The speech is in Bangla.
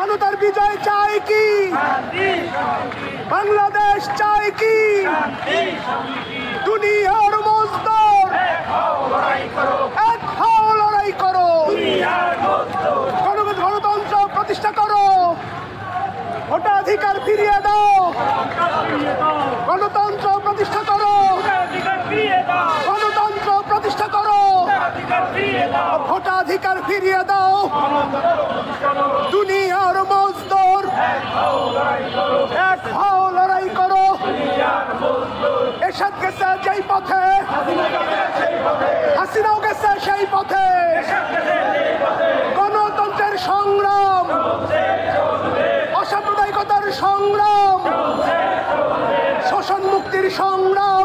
জনতার বিজয় চাই কি? বাংলাদেশ চাই কি? দুনিয়ার মজদুর এক হও, লড়াই করো, গণতন্ত্র প্রতিষ্ঠা করো, ভোটাধিকার ফিরিয়ে দাও, গণতন্ত্র প্রতিষ্ঠা করো, গণতন্ত্র প্রতিষ্ঠা করো, ভোটাধিকার ফিরিয়ে দাও। দুনিয়ার মজদুর এক হও, লড়াই করো। এরশাদ গেছে যেই পথে, হাসিনাও গেছে সেই পথে। গণতন্ত্রের সংগ্রাম, অসাম্প্রদায়িকতার সংগ্রাম, শোষণ মুক্তির সংগ্রাম